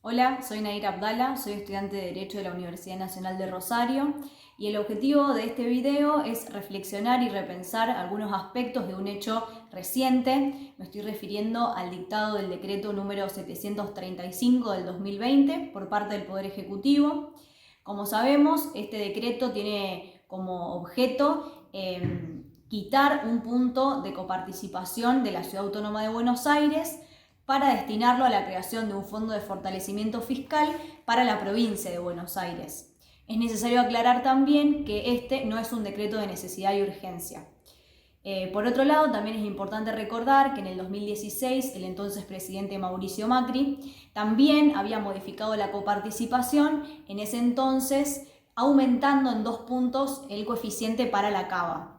Hola, soy Naira Abdala, soy estudiante de Derecho de la Universidad Nacional de Rosario y el objetivo de este video es reflexionar y repensar algunos aspectos de un hecho reciente. Me estoy refiriendo al dictado del decreto número 735 del 2020 por parte del Poder Ejecutivo. Como sabemos, este decreto tiene como objeto quitar un punto de coparticipación de la Ciudad Autónoma de Buenos Aires para destinarlo a la creación de un fondo de fortalecimiento fiscal para la provincia de Buenos Aires. Es necesario aclarar también que este no es un decreto de necesidad y urgencia. Por otro lado, también es importante recordar que en el 2016 el entonces presidente Mauricio Macri también había modificado la coparticipación, en ese entonces aumentando en 2 puntos el coeficiente para la cava.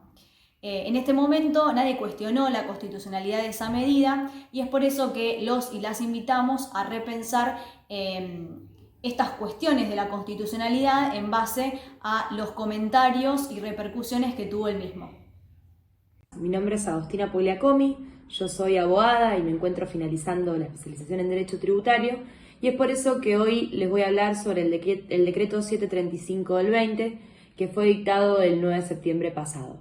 En este momento nadie cuestionó la constitucionalidad de esa medida y es por eso que los y las invitamos a repensar estas cuestiones de la constitucionalidad en base a los comentarios y repercusiones que tuvo el mismo. Mi nombre es Agostina Pugliacomi, yo soy abogada y me encuentro finalizando la especialización en Derecho Tributario y es por eso que hoy les voy a hablar sobre el decreto 735 del 20 que fue dictado el 9 de septiembre pasado.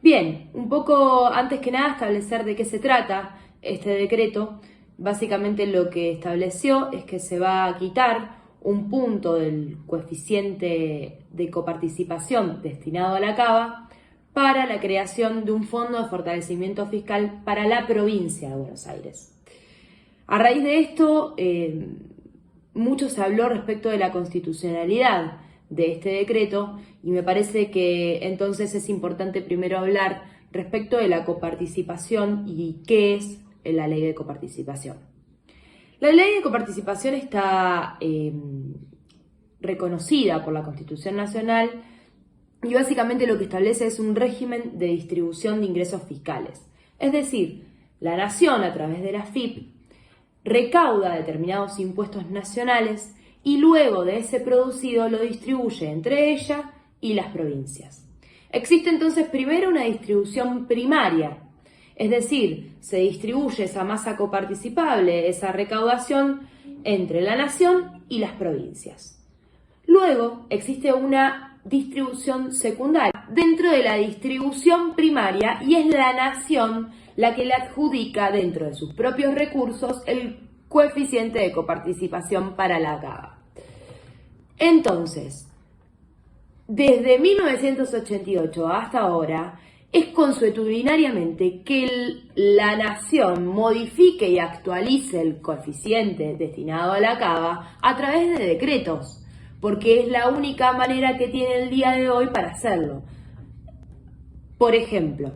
Bien, un poco antes que nada establecer de qué se trata este decreto. Básicamente lo que estableció es que se va a quitar un punto del coeficiente de coparticipación destinado a la cava para la creación de un fondo de fortalecimiento fiscal para la provincia de Buenos Aires. A raíz de esto, mucho se habló respecto de la constitucionalidad de este decreto y me parece que entonces es importante primero hablar respecto de la coparticipación y qué es la ley de coparticipación. La ley de coparticipación está reconocida por la Constitución Nacional y básicamente lo que establece es un régimen de distribución de ingresos fiscales. Es decir, la nación a través de la AFIP recauda determinados impuestos nacionales y luego de ese producido lo distribuye entre ella y las provincias. Existe entonces primero una distribución primaria, es decir, se distribuye esa masa coparticipable, esa recaudación entre la nación y las provincias. Luego existe una distribución secundaria dentro de la distribución primaria y es la nación la que le adjudica dentro de sus propios recursos el coeficiente de coparticipación para la cava. Entonces, desde 1988 hasta ahora, es consuetudinariamente que la nación modifique y actualice el coeficiente destinado a la cava a través de decretos, porque es la única manera que tiene el día de hoy para hacerlo. Por ejemplo,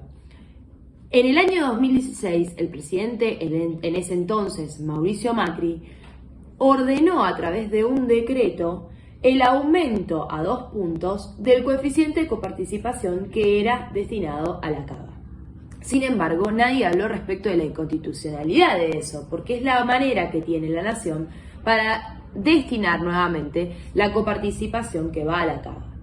en el año 2016, el presidente, en ese entonces, Mauricio Macri, ordenó a través de un decreto el aumento a 2 puntos del coeficiente de coparticipación que era destinado a la cava. Sin embargo, nadie habló respecto de la inconstitucionalidad de eso, porque es la manera que tiene la nación para destinar nuevamente la coparticipación que va a la cava.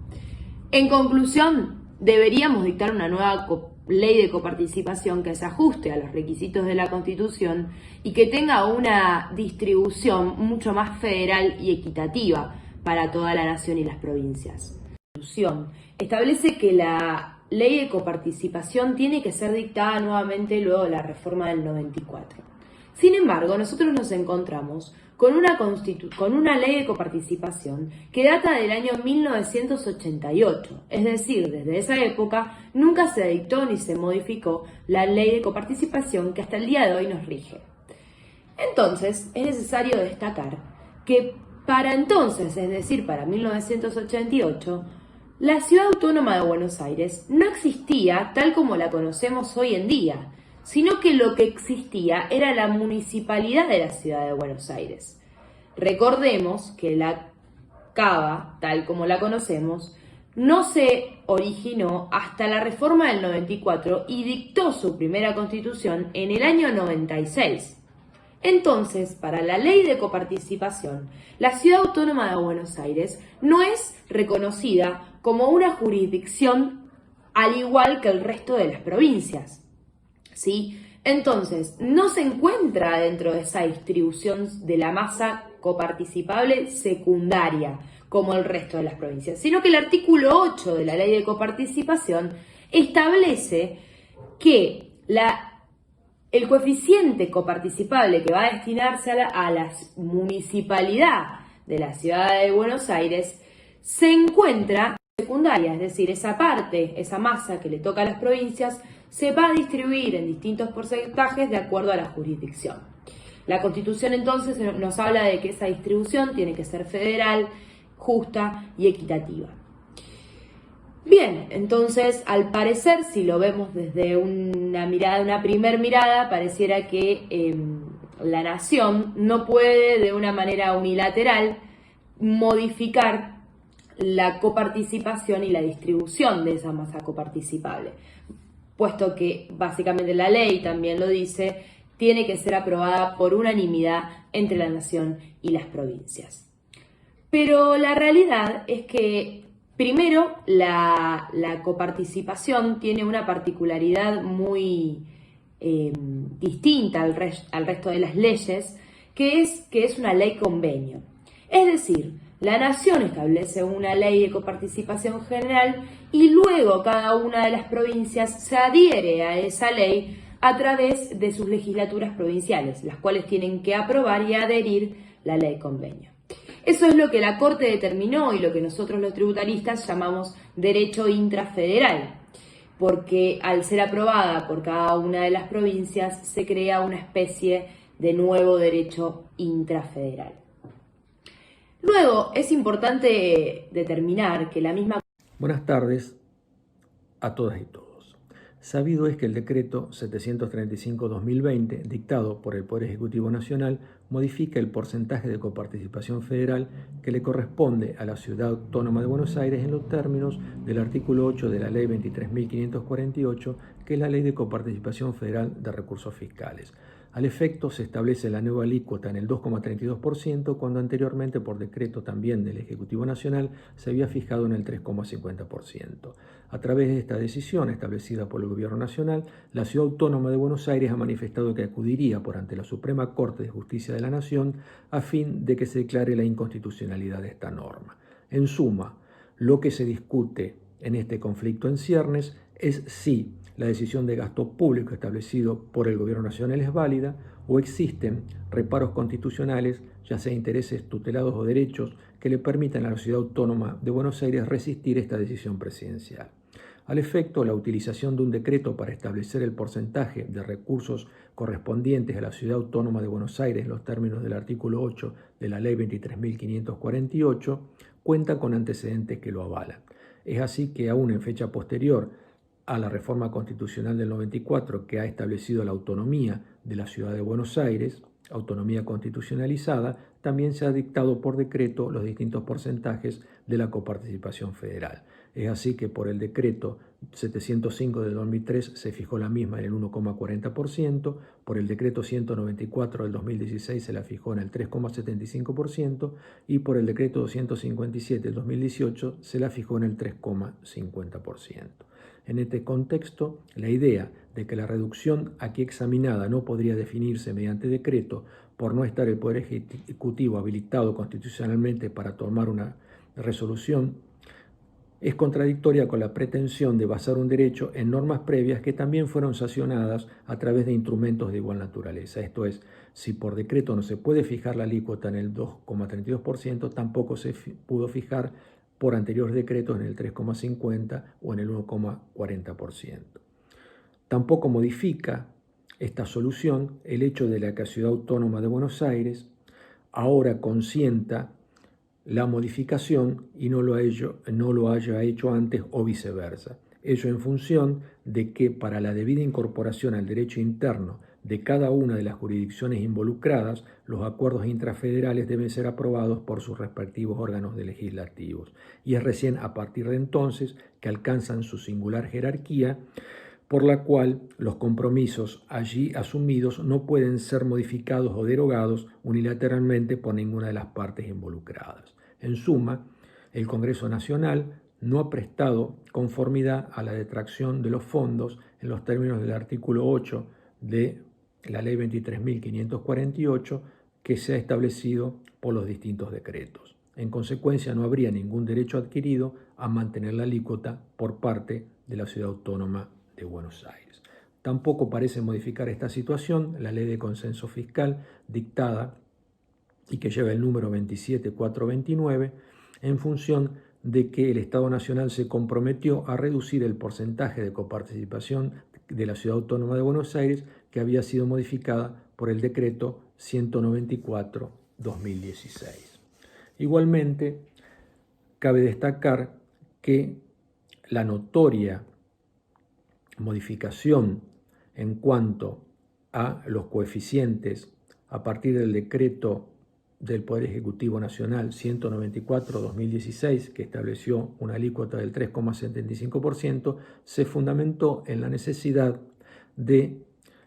En conclusión, deberíamos dictar una nueva ley de coparticipación que se ajuste a los requisitos de la Constitución y que tenga una distribución mucho más federal y equitativa para toda la nación y las provincias. La Constitución establece que la ley de coparticipación tiene que ser dictada nuevamente luego de la reforma del 94. Sin embargo, nosotros nos encontramos con una ley de coparticipación que data del año 1988, es decir, desde esa época nunca se dictó ni se modificó la ley de coparticipación que hasta el día de hoy nos rige. Entonces, es necesario destacar que para entonces, es decir, para 1988, la Ciudad Autónoma de Buenos Aires no existía tal como la conocemos hoy en día, sino que lo que existía era la municipalidad de la ciudad de Buenos Aires. Recordemos que la cava, tal como la conocemos, no se originó hasta la reforma del 94 y dictó su primera constitución en el año 96. Entonces, para la ley de coparticipación, la Ciudad Autónoma de Buenos Aires no es reconocida como una jurisdicción al igual que el resto de las provincias. ¿Sí? Entonces, no se encuentra dentro de esa distribución de la masa coparticipable secundaria, como el resto de las provincias, sino que el artículo 8 de la Ley de Coparticipación establece que el coeficiente coparticipable que va a destinarse a la municipalidad de la ciudad de Buenos Aires se encuentra secundaria, es decir, esa parte, esa masa que le toca a las provincias, se va a distribuir en distintos porcentajes de acuerdo a la jurisdicción. La Constitución entonces nos habla de que esa distribución tiene que ser federal, justa y equitativa. Bien, entonces al parecer, si lo vemos desde una primer mirada, pareciera que la nación no puede de una manera unilateral modificar la coparticipación y la distribución de esa masa coparticipable, puesto que básicamente la ley también lo dice, tiene que ser aprobada por unanimidad entre la nación y las provincias. Pero la realidad es que, primero, la coparticipación tiene una particularidad muy distinta al resto de las leyes, que es una ley convenio. Es decir, la nación establece una ley de coparticipación general y luego cada una de las provincias se adhiere a esa ley a través de sus legislaturas provinciales, las cuales tienen que aprobar y adherir la ley convenio. Eso es lo que la Corte determinó y lo que nosotros los tributaristas llamamos derecho intrafederal, porque al ser aprobada por cada una de las provincias se crea una especie de nuevo derecho intrafederal. Luego, es importante determinar que la misma... Buenas tardes a todas y todos. Sabido es que el decreto 735/2020, dictado por el Poder Ejecutivo Nacional, modifica el porcentaje de coparticipación federal que le corresponde a la Ciudad Autónoma de Buenos Aires en los términos del artículo 8 de la Ley 23.548, que es la Ley de Coparticipación Federal de Recursos Fiscales. Al efecto, se establece la nueva alícuota en el 2,32%, cuando anteriormente por decreto también del Ejecutivo Nacional se había fijado en el 3,50%. A través de esta decisión establecida por el Gobierno Nacional, la Ciudad Autónoma de Buenos Aires ha manifestado que acudiría por ante la Suprema Corte de Justicia de la Nación a fin de que se declare la inconstitucionalidad de esta norma. En suma, lo que se discute en este conflicto en ciernes es si la decisión de gasto público establecido por el Gobierno Nacional es válida o existen reparos constitucionales, ya sea intereses tutelados o derechos, que le permitan a la Ciudad Autónoma de Buenos Aires resistir esta decisión presidencial. Al efecto, la utilización de un decreto para establecer el porcentaje de recursos correspondientes a la Ciudad Autónoma de Buenos Aires en los términos del artículo 8 de la Ley 23.548 cuenta con antecedentes que lo avalan. Es así que aún en fecha posterior a la reforma constitucional del 94, que ha establecido la autonomía de la Ciudad de Buenos Aires, autonomía constitucionalizada, también se ha dictado por decreto los distintos porcentajes de la coparticipación federal. Es así que por el decreto 705 del 2003 se fijó la misma en el 1,40%, por el decreto 194 del 2016 se la fijó en el 3,75% y por el decreto 257 del 2018 se la fijó en el 3,50%. En este contexto, la idea de que la reducción aquí examinada no podría definirse mediante decreto por no estar el Poder Ejecutivo habilitado constitucionalmente para tomar una resolución es contradictoria con la pretensión de basar un derecho en normas previas que también fueron sancionadas a través de instrumentos de igual naturaleza. Esto es, si por decreto no se puede fijar la alícuota en el 2,32%, tampoco se pudo fijar por anteriores decretos en el 3,50% o en el 1,40%. Tampoco modifica esta solución el hecho de que la Ciudad Autónoma de Buenos Aires ahora consienta la modificación y no lo haya hecho antes o viceversa. Ello en función de que para la debida incorporación al derecho interno de cada una de las jurisdicciones involucradas, los acuerdos intrafederales deben ser aprobados por sus respectivos órganos legislativos. Y es recién a partir de entonces que alcanzan su singular jerarquía, por la cual los compromisos allí asumidos no pueden ser modificados o derogados unilateralmente por ninguna de las partes involucradas. En suma, el Congreso Nacional no ha prestado conformidad a la detracción de los fondos en los términos del artículo 8 de la Ley 23.548 que se ha establecido por los distintos decretos. En consecuencia, no habría ningún derecho adquirido a mantener la alícuota por parte de la Ciudad Autónoma de Buenos Aires. Tampoco parece modificar esta situación la Ley de Consenso Fiscal dictada y que lleva el número 27429, en función de que el Estado Nacional se comprometió a reducir el porcentaje de coparticipación de la Ciudad Autónoma de Buenos Aires, que había sido modificada por el decreto 194/2016. Igualmente, cabe destacar que la notoria modificación en cuanto a los coeficientes a partir del decreto del Poder Ejecutivo Nacional 194/2016, que estableció una alícuota del 3,75%, se fundamentó en la necesidad de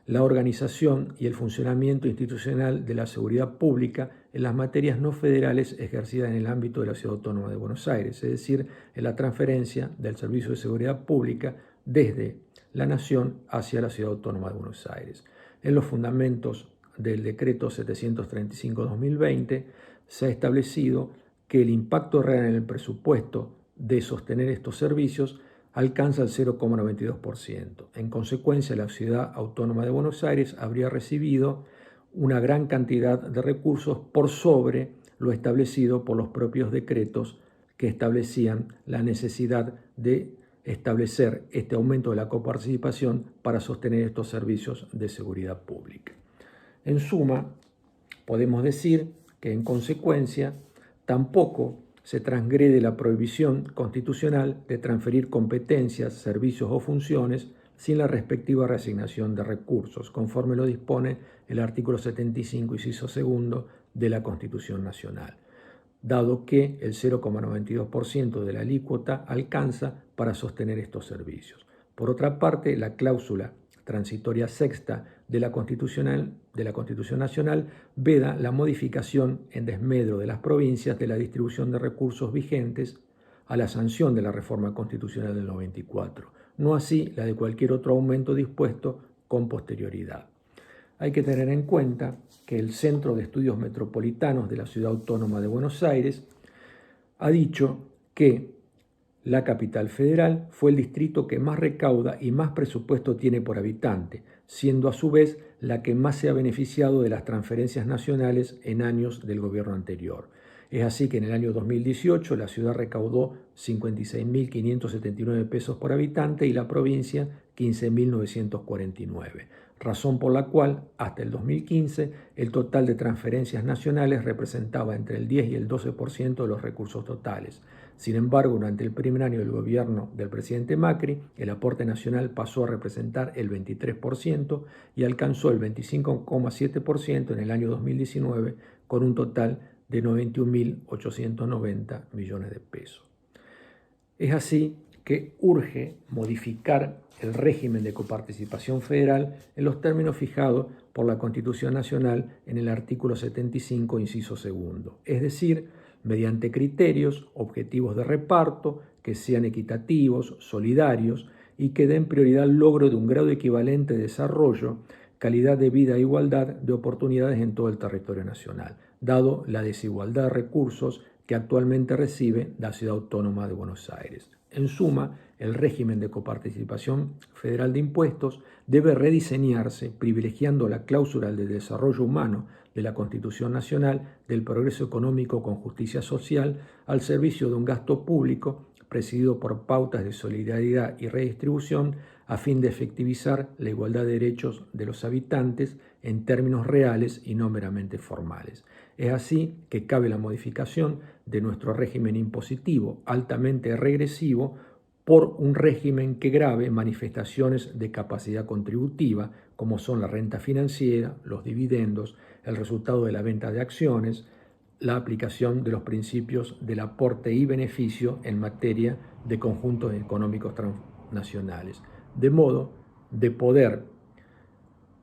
la organización y el funcionamiento institucional de la seguridad pública en las materias no federales ejercidas en el ámbito de la Ciudad Autónoma de Buenos Aires, es decir, en la transferencia del Servicio de Seguridad Pública desde la Nación hacia la Ciudad Autónoma de Buenos Aires. En los fundamentos del decreto 735/2020 se ha establecido que el impacto real en el presupuesto de sostener estos servicios alcanza el 0,92%. En consecuencia, la Ciudad Autónoma de Buenos Aires habría recibido una gran cantidad de recursos por sobre lo establecido por los propios decretos que establecían la necesidad de establecer este aumento de la coparticipación para sostener estos servicios de seguridad pública. En suma, podemos decir que en consecuencia tampoco se transgrede la prohibición constitucional de transferir competencias, servicios o funciones sin la respectiva reasignación de recursos, conforme lo dispone el artículo 75, inciso segundo de la Constitución Nacional, dado que el 0,92% de la alícuota alcanza para sostener estos servicios. Por otra parte, la cláusula transitoria sexta de la Constitución Nacional veda la modificación en desmedro de las provincias de la distribución de recursos vigentes a la sanción de la reforma constitucional del 94, no así la de cualquier otro aumento dispuesto con posterioridad. Hay que tener en cuenta que el Centro de Estudios Metropolitanos de la Ciudad Autónoma de Buenos Aires ha dicho que la capital federal fue el distrito que más recauda y más presupuesto tiene por habitante, siendo a su vez la que más se ha beneficiado de las transferencias nacionales en años del gobierno anterior. Es así que en el año 2018 la ciudad recaudó 56.579 pesos por habitante y la provincia 15.949, razón por la cual hasta el 2015 el total de transferencias nacionales representaba entre el 10 y el 12% de los recursos totales. Sin embargo, durante el primer año del gobierno del presidente Macri, el aporte nacional pasó a representar el 23% y alcanzó el 25,7% en el año 2019, con un total de 91.890 millones de pesos. Es así que urge modificar el régimen de coparticipación federal en los términos fijados por la Constitución Nacional en el artículo 75, inciso segundo, es decir, mediante criterios, objetivos de reparto que sean equitativos, solidarios y que den prioridad al logro de un grado equivalente de desarrollo, calidad de vida e igualdad de oportunidades en todo el territorio nacional, dado la desigualdad de recursos que actualmente recibe la Ciudad Autónoma de Buenos Aires. En suma, el régimen de coparticipación federal de impuestos debe rediseñarse privilegiando la cláusula de desarrollo humano de la Constitución Nacional del progreso económico con justicia social al servicio de un gasto público presidido por pautas de solidaridad y redistribución a fin de efectivizar la igualdad de derechos de los habitantes en términos reales y no meramente formales. Es así que cabe la modificación de nuestro régimen impositivo altamente regresivo por un régimen que grave manifestaciones de capacidad contributiva, como son la renta financiera, los dividendos, el resultado de la venta de acciones, la aplicación de los principios del aporte y beneficio en materia de conjuntos económicos transnacionales, de modo de poder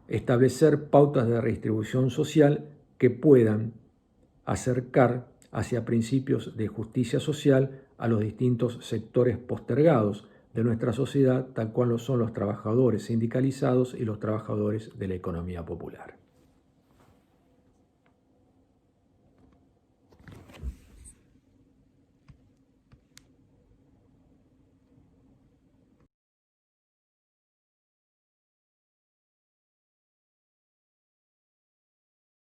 establecer pautas de redistribución social que puedan acercar hacia principios de justicia social a los distintos sectores postergados, de nuestra sociedad, tal cual lo son los trabajadores sindicalizados y los trabajadores de la economía popular.